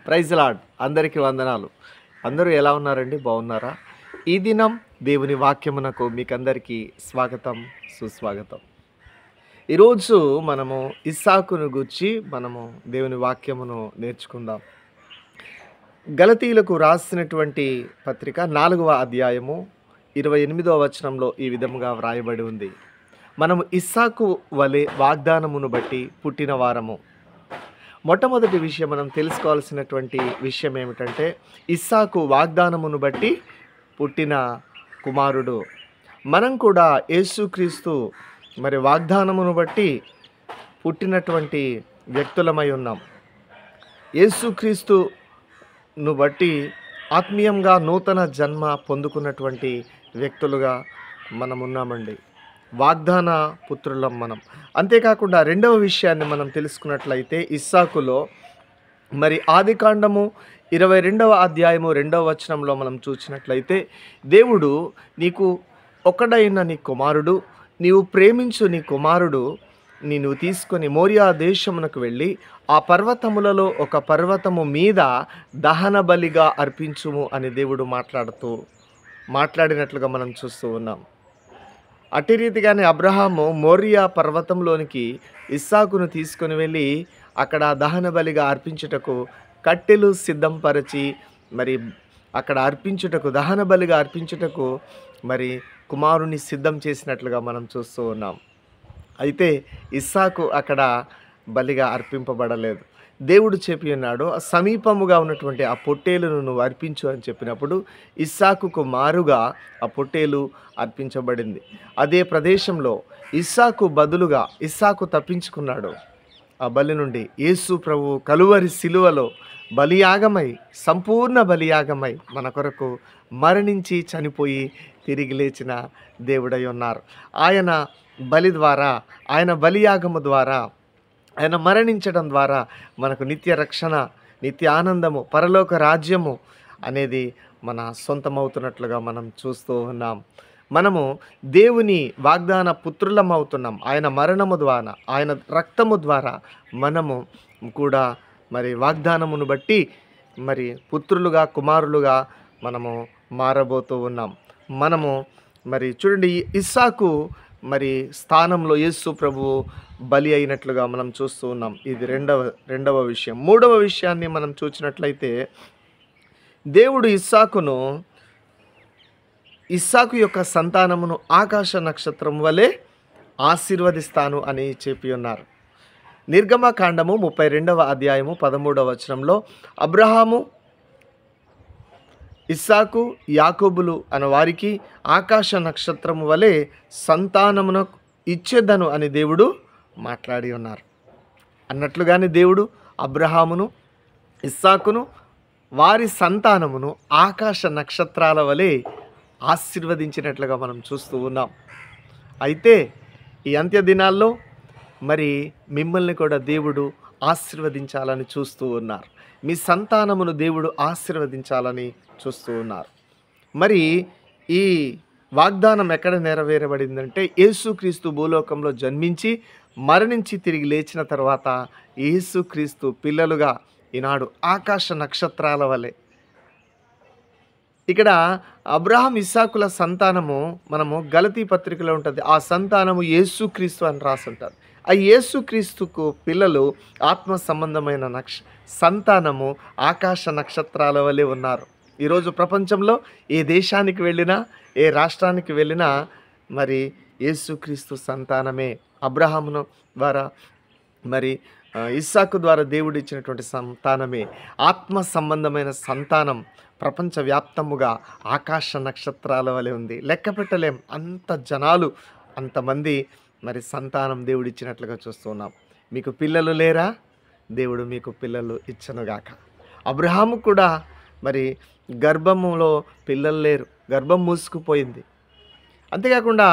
Praise lord. అందరికీ వందనాలు. అందరూ ఎలా ఉన్నారండి? బాగున్నారా? ఈ దినం దేవుని వాక్యమునకు మీకందరికీ స్వాగతం, సుస్వాగతం. ఈరోజు మనము ఇస్సాకును గూర్చి దేవుని వాక్యమును నేర్చుకుందాం. గలతీయులకు రాసినటువంటి పత్రిక 4వ అధ్యాయము 28వ వచనంలో ఈ విధముగా వ్రాయబడి ఉంది. మనము ఇస్సాకు వలె వాగ్దానమును బట్టి పుట్టిన వారము. మొట్టమొదటి విషయం మనం తెలుసుకోవాల్సినటువంటి విషయం ఏమిటంటే, ఇస్సాకు వాగ్దానమును బట్టి పుట్టిన కుమారుడు. మనం కూడా యేసుక్రీస్తు వాగ్దానమును బట్టి పుట్టినటువంటి వ్యక్తులమై ఉన్నాం. యేసుక్రీస్తును బట్టి ఆత్మీయంగా నూతన జన్మ పొందుకున్నటువంటి వ్యక్తులుగా మనం ఉన్నామండి. వాగ్దాన పుత్రులం మనం. అంతేకాకుండా రెండవ విషయాన్ని మనం తెలుసుకున్నట్లయితే, ఇస్సాకులో ఆదికాండము 22వ అధ్యాయము 2వ వచనంలో మనం చూసినట్లయితే, దేవుడు నీకు ఒకడైన నీ కుమారుడు, నీవు ప్రేమించు నీ కుమారుడు నిన్ను తీసుకొని మోరియా దేశమునకు వెళ్ళి ఆ పర్వతములలో ఒక పర్వతము మీద దహన బలిగా అర్పించుము అని దేవుడు మాట్లాడినట్లుగా మనం చూస్తూ ఉన్నాం. అట్టి రీతిగానే అబ్రహాము మోరియా పర్వతంలోనికి ఇస్సాకును తీసుకొని వెళ్ళి అక్కడ దహన బలిగా అర్పించుటకు కట్టెలు సిద్ధంపరచి అక్కడ అర్పించుటకు దహన బలిగా అర్పించుటకు కుమారుని సిద్ధం చేసినట్లుగా మనం చూస్తూ ఉన్నాం. అయితే ఇస్సాకు అక్కడ బలిగా అర్పింపబడలేదు. దేవుడు చెప్పి ఉన్నాడు, సమీపముగా ఉన్నటువంటి ఆ పొట్టేలును నువ్వు అర్పించు అని చెప్పినప్పుడు ఇస్సాకుకు మారుగా ఆ పొట్టేలు అర్పించబడింది. అదే ప్రదేశంలో ఇస్సాకు బదులుగా ఇస్సాకు తప్పించుకున్నాడు ఆ బలి నుండి. యేసు ప్రభువు కలువరి సిలువలో బలియాగమై, సంపూర్ణ బలియాగమై మన కొరకు మరణించి చనిపోయి తిరిగి లేచిన దేవుడై ఉన్నారు. ఆయన బలి ద్వారా, ఆయన బలియాగము ద్వారా, ఆయన మరణించడం ద్వారా మనకు నిత్య రక్షణ, నిత్య ఆనందము, పరలోక రాజ్యము అనేది మన సొంతమవుతున్నట్లుగా మనం చూస్తూ ఉన్నాం. మనము దేవుని వాగ్దాన పుత్రులం అవుతున్నాం. ఆయన మరణము ద్వారా, ఆయన రక్తము ద్వారా మనము కూడా వాగ్దానమును బట్టి పుత్రులుగా, కుమారులుగా మనము మారబోతూ ఉన్నాం. మనము చూడండి, ఇస్సాకు స్థానంలో యేసు ప్రభువు బలి అయినట్లుగా మనం చూస్తూ ఉన్నాం. ఇది రెండవ విషయం. మూడవ విషయాన్ని మనం చూసినట్లయితే, దేవుడు ఇస్సాకు యొక్క సంతానమును ఆకాశ నక్షత్రం వలె ఆశీర్వదిస్తాను అని చెప్పి ఉన్నారు. నిర్గమకాండము 32వ అధ్యాయము 13వ వచనంలో, అబ్రహాము, ఇస్సాకు, యాకోబులు అన్న వారికి ఆకాశ నక్షత్రము వలె సంతానమును ఇచ్చేదను అని దేవుడు మాట్లాడి ఉన్నారు. అన్నట్లుగానే దేవుడు అబ్రహామును, ఇస్సాకును, వారి సంతానమును ఆకాశ నక్షత్రాల వలె ఆశీర్వదించినట్లుగా మనం చూస్తూ ఉన్నాం. అయితే ఈ అంత్య దినాల్లో మిమ్మల్ని కూడా దేవుడు ఆశీర్వదించాలని చూస్తూ ఉన్నారు. మీ సంతానమును దేవుడు ఆశీర్వదించాలని చూస్తూ ఉన్నారు. ఈ వాగ్దానం ఎక్కడ నెరవేరబడిందంటే, యేసుక్రీస్తు భూలోకంలో జన్మించి మరణించి తిరిగి లేచిన తర్వాత యేసుక్రీస్తు పిల్లలుగా ఈనాడు ఆకాశ నక్షత్రాల వలె. ఇక్కడ అబ్రహాం, ఇస్సాకుల సంతానము మనము గలతీ పత్రికలో ఉంటుంది. ఆ సంతానము యేసుక్రీస్తు అని రాసి ఉంటుంది. ఆ యేసుక్రీస్తుకు పిల్లలు ఆత్మ సంబంధమైన సంతానము ఆకాశ నక్షత్రాల వలె ఉన్నారు. ఈరోజు ప్రపంచంలో ఏ దేశానికి వెళ్ళినా, ఏ రాష్ట్రానికి వెళ్ళినా యేసుక్రీస్తు సంతానమే. అబ్రహామును ద్వారా ఇస్సాకు ద్వారా దేవుడు ఇచ్చినటువంటి సంతానమే. ఆత్మ సంబంధమైన సంతానం ప్రపంచవ్యాప్తముగా ఆకాశ నక్షత్రాల వలె ఉంది. లెక్క పెట్టలేం, అంత జనాలు, అంతమంది సంతానం దేవుడు ఇచ్చినట్లుగా చూస్తున్నాం. మీకు పిల్లలు లేరా? దేవుడు మీకు పిల్లలు ఇచ్చనుగాక. అబ్రహాము కూడా గర్భములో పిల్లలు లేరు, గర్భం మూసుకుపోయింది. అంతేకాకుండా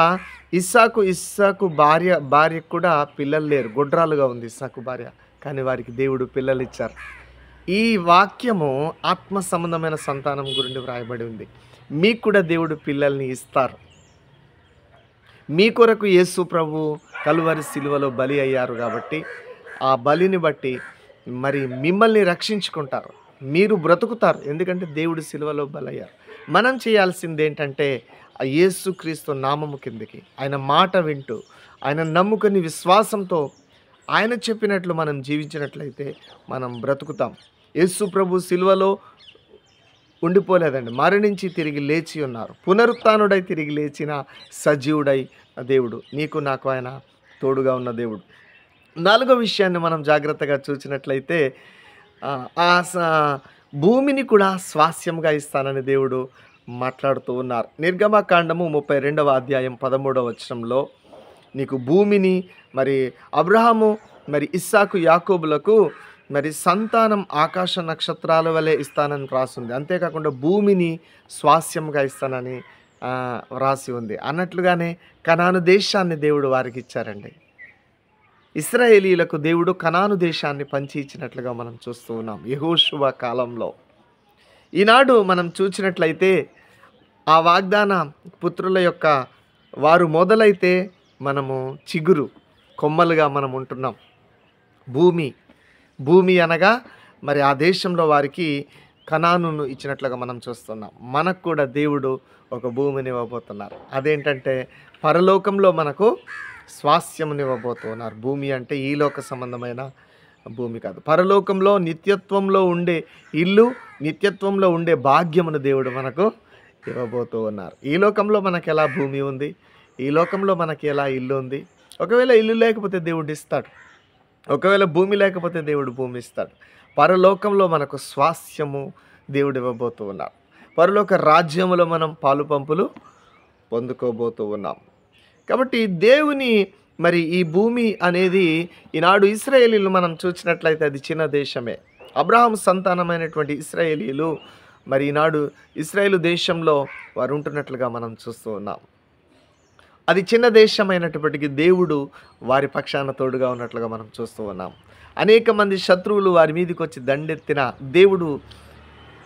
ఇస్సాకు భార్యకు కూడా పిల్లలు లేరు, గొడ్రాలుగా ఉంది ఇస్సాకు భార్య. కానీ వారికి దేవుడు పిల్లలు ఇచ్చారు. ఈ వాక్యము ఆత్మ సంబంధమైన సంతానం గురించి వ్రాయబడి ఉంది. మీకు కూడా దేవుడు పిల్లల్ని ఇస్తారు. మీ కొరకు యేసు ప్రభు కలువరి సిలువలో బలి అయ్యారు కాబట్టి ఆ బలిని బట్టి మిమ్మల్ని రక్షించుకుంటారు. మీరు బ్రతుకుతారు. ఎందుకంటే దేవుడు సిలువలో బలయ్యారు. మనం చేయాల్సిందేంటంటే ఆ యేసుక్రీస్తు నామము కిందకి, ఆయన మాట వింటూ, ఆయన నమ్ముకొని విశ్వాసంతో ఆయన చెప్పినట్లు మనం జీవించినట్లయితే మనం బ్రతుకుతాం. యేసు ప్రభు సిలువలో ఉండిపోలేదండి. మరణించి తిరిగి లేచి ఉన్నారు. పునరుత్థానుడై తిరిగి లేచిన సజీవుడై దేవుడు. నీకు నాకు ఆయన తోడుగా ఉన్న దేవుడు. నాలుగో విషయాన్ని మనం జాగ్రత్తగా చూసినట్లయితే ఆ భూమిని కూడా స్వాస్యంగా ఇస్తానని దేవుడు మాట్లాడుతూ ఉన్నారు. నిర్గమకాండము 32వ అధ్యాయం 13వ వచనంలో నీకు భూమిని మరి అబ్రహాము మరి ఇస్సాకు యాకోబులకు మరి సంతానం ఆకాశ నక్షత్రాల వలె ఇస్తానని రాసింది. అంతేకాకుండా భూమిని స్వాస్యంగా ఇస్తానని రాసి ఉంది. అన్నట్లుగానే కనాను దేశాన్ని దేవుడు వారికి ఇచ్చారండి. ఇశ్రాయేలీయులకు దేవుడు కనాను దేశాన్ని పంచి ఇచ్చినట్లుగా మనం చూస్తూ ఉన్నాం యెహోషువ కాలంలో. ఈనాడు మనం చూసినట్లయితే ఆ వాగ్దాన పుత్రుల యొక్క వారు మొదలైతే మనము చిగురు కొమ్మలుగా మనం ఉంటున్నాం. భూమి అనగా మరి ఆ దేశంలో వారికి కనానును ఇచ్చినట్లుగా మనం చూస్తున్నాం. మనకు కూడా దేవుడు ఒక భూమిని ఇవ్వబోతున్నారు. అదేంటంటే పరలోకంలో మనకు స్వాస్యమునివ్వబోతున్నారు. భూమి అంటే ఈ లోక సంబంధమైన భూమి కాదు. పరలోకంలో నిత్యత్వంలో ఉండే ఇల్లు, నిత్యత్వంలో ఉండే భాగ్యమును దేవుడు మనకు ఇవ్వబోతూ ఉన్నారు. ఈ లోకంలో మనకు ఎలా భూమి ఉంది, ఈ లోకంలో మనకి ఎలా ఇల్లు ఉంది. ఒకవేళ ఇల్లు లేకపోతే దేవుడు ఇస్తాడు, ఒకవేళ భూమి లేకపోతే దేవుడు భూమి ఇస్తాడు. పరలోకంలో మనకు స్వాస్యము దేవుడు ఇవ్వబోతూ ఉన్నాడు. పరలోక రాజ్యములో మనం పాలు పంపులు పొందుకోబోతూ ఉన్నాం. కాబట్టి దేవుని మరి ఈ భూమి అనేది ఈనాడు ఇశ్రాయేలీలు మనం చూసినట్లయితే అది చిన్న దేశమే. అబ్రహాం సంతానమైనటువంటి ఇశ్రాయేలీలు మరి ఈనాడు ఇశ్రాయేలు దేశంలో వారు ఉంటున్నట్లుగా మనం చూస్తూ ఉన్నాం. అది చిన్న దేశమైనప్పటికీ దేవుడు వారి పక్షాన తోడుగా ఉన్నట్లుగా మనం చూస్తూ ఉన్నాం. అనేక మంది శత్రువులు వారి మీదకి వచ్చి దండెత్తిన దేవుడు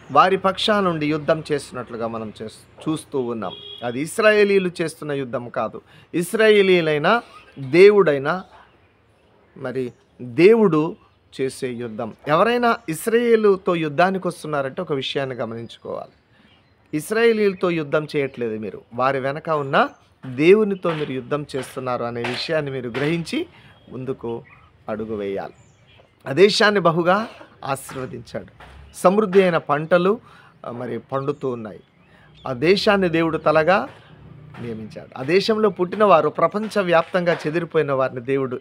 వారి పక్షాన నుండి యుద్ధం చేస్తున్నట్లుగా మనం చూస్తూ ఉన్నాం. అది ఇశ్రాయేలీలు చేస్తున్న యుద్ధం కాదు, ఇశ్రాయేలీలైనా దేవుడైనా మరి దేవుడు చేసే యుద్ధం. ఎవరైనా ఇశ్రాయేలుతో యుద్ధానికి వస్తున్నారంటే ఒక విషయాన్ని గమనించుకోవాలి. ఇశ్రాయేలీలతో యుద్ధం చేయట్లేదు మీరు, వారి వెనక ఉన్న దేవునితో మీరు యుద్ధం చేస్తున్నారు అనే విషయాన్ని మీరు గ్రహించి ముందుకు అడుగు వేయాలి. ఆ దేశాన్ని బహుగా ఆశీర్వదించాడు. సమృద్ధి అయిన పంటలు మరి పండుతూ ఉన్నాయి. ఆ దేశాన్ని దేవుడు తలగా నియమించాడు. ఆ దేశంలో పుట్టిన వారు ప్రపంచవ్యాప్తంగా చెదిరిపోయిన వారిని దేవుడు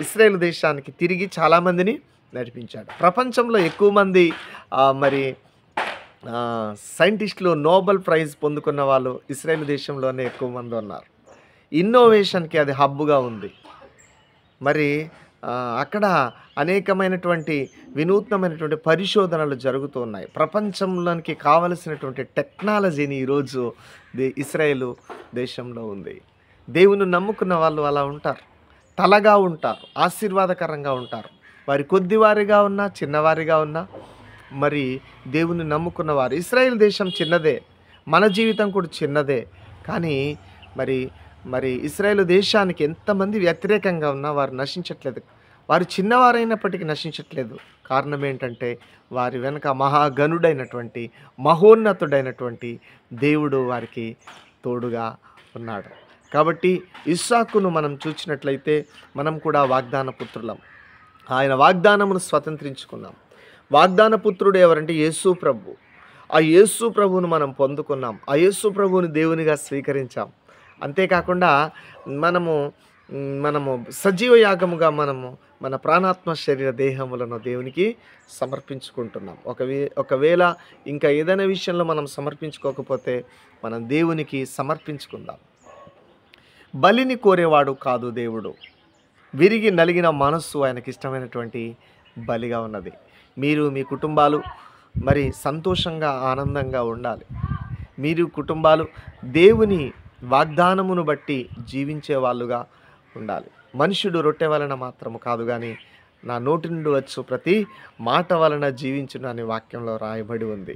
ఇశ్రాయేలు దేశానికి తిరిగి చాలామందిని నడిపించాడు. ప్రపంచంలో ఎక్కువ మంది మరి సైంటిస్టులు నోబెల్ ప్రైజ్ పొందుకున్న వాళ్ళు ఇశ్రాయేల్ దేశంలోనే ఎక్కువ మంది ఉన్నారు. ఇన్నోవేషన్కి అది హబ్గా ఉంది. మరి అక్కడ అనేకమైనటువంటి వినూత్నమైనటువంటి పరిశోధనలు జరుగుతూ ఉన్నాయి. ప్రపంచంలోనికి కావలసినటువంటి టెక్నాలజీని ఈరోజు ఇశ్రాయేలు దేశంలో ఉంది. దేవుని నమ్ముకున్న వాళ్ళు అలా ఉంటారు, తలగా ఉంటారు, ఆశీర్వాదకరంగా ఉంటారు. వారి కొద్దివారిగా ఉన్నా చిన్నవారిగా ఉన్నా మరి దేవుని నమ్ముకున్నవారు. ఇశ్రాయేల్ దేశం చిన్నదే, మన జీవితం కూడా చిన్నదే. కానీ మరి ఇశ్రాయేలు దేశానికి ఎంతమంది వ్యతిరేకంగా ఉన్నా వారు నశించట్లేదు. వారు చిన్నవారైనప్పటికీ నశించట్లేదు. కారణం ఏంటంటే వారి వెనుక మహాగణుడైనటువంటి మహోన్నతుడైనటువంటి దేవుడు వారికి తోడుగా ఉన్నాడు. కాబట్టి ఇస్సాకును మనం చూసినట్లయితే మనం కూడా వాగ్దాన పుత్రులం. ఆయన వాగ్దానమును స్వతంత్రించుకున్నాం. వాగ్దాన పుత్రుడు ఎవరంటే యేసు ప్రభు. ఆ యేసు ప్రభువును మనం పొందుకున్నాం. ఆ యేసు ప్రభువుని దేవునిగా స్వీకరించాం. అంతేకాకుండా మనము సజీవ యాగముగా మన ప్రాణాత్మ శరీర దేహములను దేవునికి సమర్పించుకుంటున్నాం. ఒకవేళ ఇంకా ఏదైనా విషయంలో మనం సమర్పించుకోకపోతే మనం దేవునికి సమర్పించుకుందాం. బలిని కోరేవాడు కాదు దేవుడు. విరిగి నలిగిన మనస్సు ఆయనకి ఇష్టమైనటువంటి బలిగా ఉన్నది. మీరు మీ కుటుంబాలు మరి సంతోషంగా ఆనందంగా ఉండాలి. మీరు కుటుంబాలు దేవుని వాగ్దానమును బట్టి జీవించే వాళ్ళుగా ఉండాలి. మనుషుడు రొట్టె వలన మాత్రము కాదు కానీ నా నోటి నుండి వచ్చు ప్రతి మాట వలన జీవించును అనే వాక్యంలో రాయబడి ఉంది.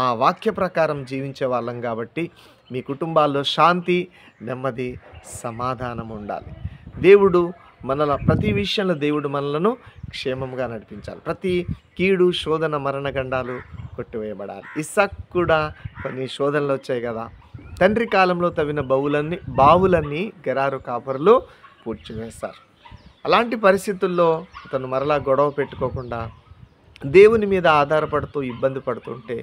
ఆ వాక్య ప్రకారం జీవించే వాళ్ళం కాబట్టి మీ కుటుంబాల్లో శాంతి, నెమ్మది, సమాధానం ఉండాలి. దేవుడు ప్రతి విషయంలో దేవుడు మనలను క్షేమంగా నడిపించాలి. ప్రతి కీడు, శోధన, మరణగండాలు కొట్టివేయబడాలి. ఇస్సాకు కూడా కొన్ని శోధనలు వచ్చాయి కదా! తండ్రి కాలంలో తవ్విన బావులన్నీ గెరారు కాపరులు పూడ్చివేశారు. అలాంటి పరిస్థితుల్లో అతను మరలా గొడవ పెట్టుకోకుండా దేవుని మీద ఆధారపడుతూ ఇబ్బంది పడుతుంటే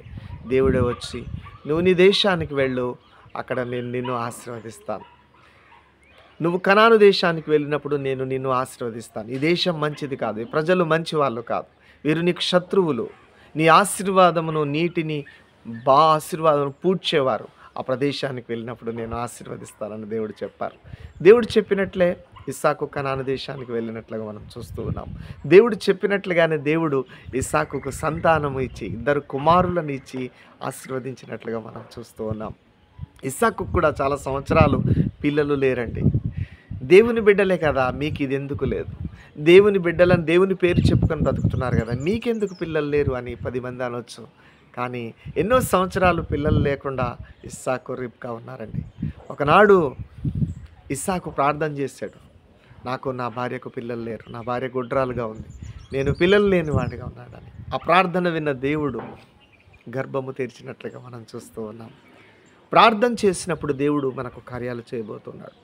దేవుడే వచ్చి, నువ్వు నీ దేశానికి వెళ్ళు, అక్కడ నేను నిన్ను ఆశీర్వదిస్తాను. నువ్వు కనాను దేశానికి వెళ్ళినప్పుడు నేను నిన్ను ఆశీర్వదిస్తాను. ఈ దేశం మంచిది కాదు, ఈ ప్రజలు మంచి వాళ్ళు కాదు, వీరు నీకు శత్రువులు. నీ ఆశీర్వాదమును, నీటిని ఆశీర్వాదం పూడ్చేవారు. ఆ ప్రదేశానికి వెళ్ళినప్పుడు నేను ఆశీర్వదిస్తానని దేవుడు చెప్పారు. దేవుడు చెప్పినట్లే ఇస్సాకు కనాను దేశానికి వెళ్ళినట్లుగా మనం చూస్తూ ఉన్నాం. దేవుడు చెప్పినట్లుగానే దేవుడు ఇస్సాకుకు సంతానము ఇచ్చి 2 కుమారులను ఇచ్చి ఆశీర్వదించినట్లుగా మనం చూస్తూ ఉన్నాం. ఇస్సాకు కూడా చాలా సంవత్సరాలు పిల్లలు లేరండి. దేవుని బిడ్డలే కదా, మీకు ఇది ఎందుకు లేదు? దేవుని బిడ్డలను దేవుని పేరు చెప్పుకొని బతుకుతున్నారు కదా, మీకెందుకు పిల్లలు లేరు అని 10 మంది అనొచ్చు. కానీ ఎన్నో సంవత్సరాలు పిల్లలు లేకుండా ఇస్సాకు, రిబ్కా ఉన్నారండి. ఒకనాడు ఇస్సాకు ప్రార్థన చేశాడు, నాకు నా భార్యకు పిల్లలు లేరు, నా భార్య గుడ్రాలుగా ఉంది, నేను పిల్లలు లేని వాడిగా ఉన్నాడని. ఆ ప్రార్థన విన్న దేవుడు గర్భము తెరిచినట్లుగా మనం చూస్తూ ఉన్నాం. ప్రార్థన చేసినప్పుడు దేవుడు మనకు కార్యాలు చేయబోతున్నాడు.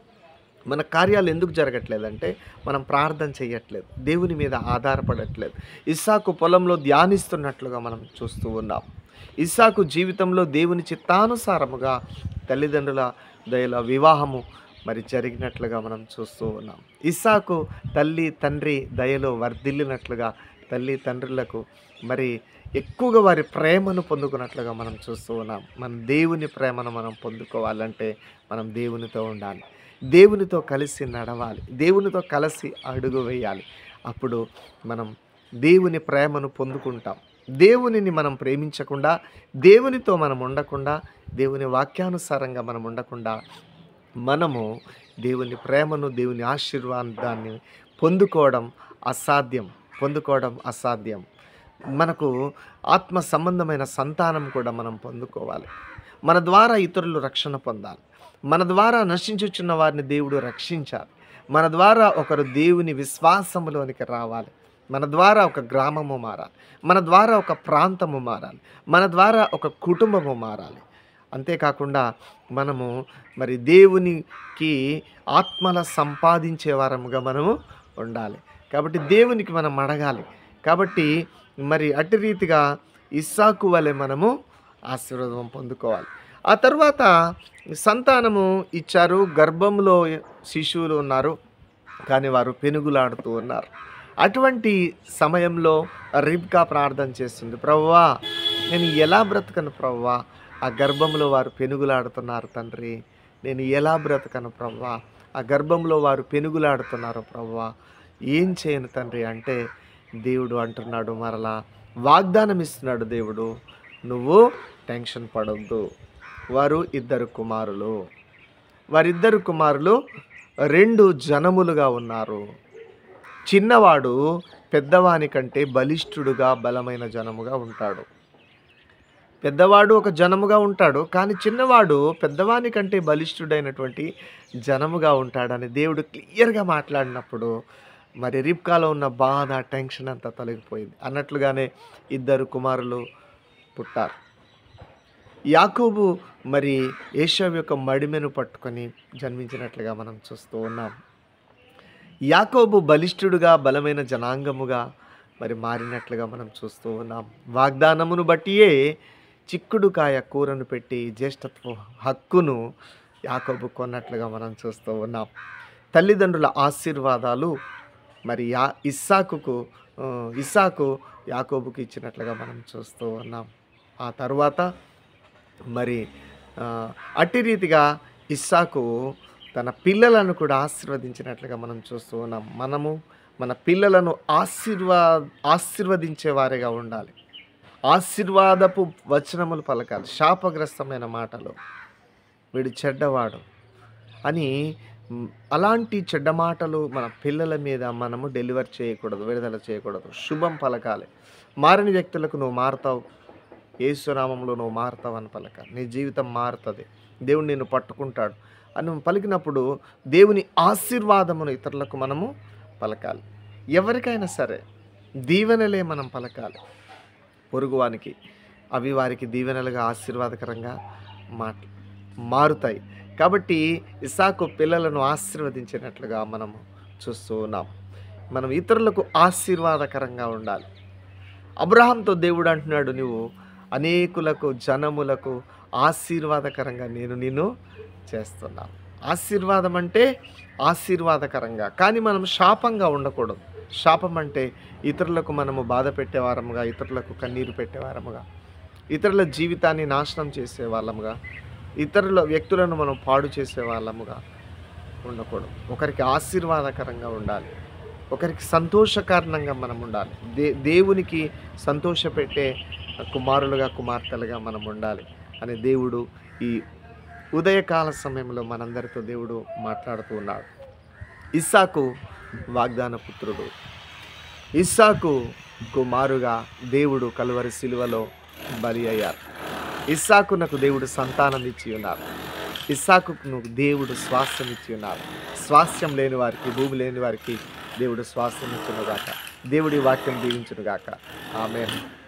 మన కార్యాలు ఎందుకు జరగట్లేదంటే మనం ప్రార్థన చేయట్లేదు, దేవుని మీద ఆధారపడట్లేదు. ఇస్సాకు పొలంలో ధ్యానిస్తున్నట్లుగా మనం చూస్తూ ఉన్నాం. ఇస్సాకు జీవితంలో దేవుని చిత్తానుసారముగా తల్లిదండ్రుల దయల వివాహము జరిగినట్లుగా మనం చూస్తూ ఉన్నాం. ఇస్సాకు తల్లి తండ్రి దయలో వర్ధిల్లినట్లుగా తల్లి తండ్రులకు ఎక్కువగా వారి ప్రేమను పొందుకున్నట్లుగా మనం చూస్తూ ఉన్నాం. మన దేవుని ప్రేమను మనం పొందుకోవాలంటే మనం దేవునితో ఉండాలి, దేవునితో కలిసి నడవాలి, దేవునితో కలిసి అడుగు వేయాలి. అప్పుడు మనం దేవుని ప్రేమను పొందుకుంటాం. దేవునిని మనం ప్రేమించకుండా, దేవునితో మనం ఉండకుండా, దేవుని వాక్యానుసారంగా మనం ఉండకుండా మనము దేవుని ప్రేమను, దేవుని ఆశీర్వాదాన్ని పొందుకోవడం అసాధ్యం. మనకు ఆత్మ సంబంధమైన సంతానం కూడా మనం పొందుకోవాలి. మన ద్వారా ఇతరులు రక్షణ పొందాలి. మన ద్వారా నశించుచున్న వారిని దేవుడు రక్షించాలి. మన ద్వారా ఒకరు దేవుని విశ్వాసములోనికి రావాలి. మన ద్వారా ఒక గ్రామము మారాలి, మన ద్వారా ఒక ప్రాంతము మారాలి, మన ద్వారా ఒక కుటుంబము మారాలి. అంతేకాకుండా మనము దేవునికి ఆత్మల సంపాదించే వారముగా మనము ఉండాలి. కాబట్టి దేవునికి మనం అడగాలి. కాబట్టి అట్టి రీతిగా ఇస్సాకు వలె మనము ఆశీర్వాదం పొందుకోవాలి. ఆ తర్వాత సంతానము ఇచ్చారు, గర్భంలో శిశువులు ఉన్నారు, కానీ వారు పెనుగులాడుతూ ఉన్నారు. అటువంటి సమయంలో రిబ్కా ప్రార్థన చేస్తుంది, ప్రభువా నేను ఎలా బ్రతకను ప్రభువా, ఆ గర్భంలో వారు పెనుగులాడుతున్నారు తండ్రి, నేను ఎలా బ్రతకను ప్రభువా, ఆ గర్భంలో వారు పెనుగులాడుతున్నారు ప్రభువా, ఏం చేయను తండ్రి అంటే దేవుడు అంటున్నాడు, మరలా వాగ్దానం ఇస్తున్నాడు దేవుడు, నువ్వు టెన్షన్ పడొద్దు. వారు 2 కుమారులు, వారిద్దరు కుమారులు 2 జనములుగా ఉన్నారు. చిన్నవాడు పెద్దవాని కంటే బలిష్ఠుడుగా బలమైన జనముగా ఉంటాడు. పెద్దవాడు ఒక జనముగా ఉంటాడు, కానీ చిన్నవాడు పెద్దవాని కంటే బలిష్ఠుడైనటువంటి జనముగా ఉంటాడని దేవుడు క్లియర్గా మాట్లాడినప్పుడు రిబ్కాలో ఉన్న బాధ, టెన్షన్ అంతా తొలగిపోయింది. అన్నట్లుగానే 2 కుమారులు పుట్టారు. యాకోబు ఏశావు యొక్క మడిమెను పట్టుకొని జన్మించినట్లుగా మనం చూస్తూ ఉన్నాం. యాకోబు బలిష్ఠుడుగా బలమైన జనాంగముగా మారినట్లుగా మనం చూస్తూ ఉన్నాం. వాగ్దానమును బట్టియే చిక్కుడుకాయ కూరను పెట్టి జ్యేష్ఠత్వ హక్కును యాకోబు కొన్నట్లుగా మనం చూస్తూ ఉన్నాం. తల్లిదండ్రుల ఆశీర్వాదాలు ఇస్సాకు యాకోబుకి ఇచ్చినట్లుగా మనం చూస్తూ ఉన్నాం. ఆ తర్వాత అట్టి రీతిగా ఇస్సాకు తన పిల్లలను కూడా ఆశీర్వదించినట్లుగా మనం చూస్తూ ఉన్నాం. మనము మన పిల్లలను ఆశీర్వదించే వారిగా ఉండాలి. ఆశీర్వాదపు వచనములు పలకాలి. శాపగ్రస్తమైన మాటలు, వీడు చెడ్డవాడు అని అలాంటి చెడ్డ మాటలు మన పిల్లల మీద మనము డెలివర్ చేయకూడదు, విడుదల చేయకూడదు. శుభం పలకాలి. మారని వ్యక్తులకు నువ్వు మారుతావు, యేసునామంలో నువ్వు మారుతావు అని పలకాలి. నీ జీవితం మారుతుంది, దేవుడు నిన్ను పట్టుకుంటాడు అని పలికినప్పుడు దేవుని ఆశీర్వాదమును ఇతరులకు మనము పలకాలి. ఎవరికైనా సరే దీవెనలే మనం పలకాలి పొరుగువానికి. అవి వారికి దీవెనలుగా ఆశీర్వాదకరంగా మాట్ మారుతాయి. కాబట్టి ఇస్సాకు పిల్లలను ఆశీర్వదించినట్లుగా మనము చూస్తూ ఉన్నాం. మనం ఇతరులకు ఆశీర్వాదకరంగా ఉండాలి. అబ్రహాంతో దేవుడు అంటున్నాడు, నువ్వు అనేకులకు జనములకు ఆశీర్వాదకరంగా నేను నిన్ను చేస్తున్నాను. ఆశీర్వాదం అంటే ఆశీర్వాదకరంగా, కానీ మనం శాపంగా ఉండకూడదు. శాపం అంటే ఇతరులకు మనము బాధ పెట్టేవారముగా, ఇతరులకు కన్నీరు పెట్టేవారముగా, ఇతరుల జీవితాన్ని నాశనం చేసే వాళ్ళముగా, ఇతరుల వ్యక్తులను మనం పాడు చేసే వాళ్ళముగా ఉండకూడదు. ఒకరికి ఆశీర్వాదకరంగా ఉండాలి. ఒకరికి సంతోషకారణంగా మనం ఉండాలి. దేవునికి సంతోషపెట్టే కుమారులుగా, కుమార్తెలుగా మనం ఉండాలి అని దేవుడు ఈ ఉదయకాల సమయంలో మనందరితో దేవుడు మాట్లాడుతూ ఉన్నాడు. ఇస్సాకు వాగ్దాన పుత్రుడు. ఇస్సాకు కుమారుగా దేవుడు కలువరి సిలువలో బలి అయ్యారు. ఇస్సాకునకు దేవుడు సంతానం ఇచ్చి ఉన్నారు. ఇస్సాకును దేవుడు స్వాస్థ్యం ఇచ్చి ఉన్నారు. స్వాస్థ్యం లేని వారికి, భూమి లేని వారికి దేవుడు స్వాస్థ్యం ఇచ్చునుగాక. దేవుడి వాక్యం దీవించునుగాక. ఆమేన్.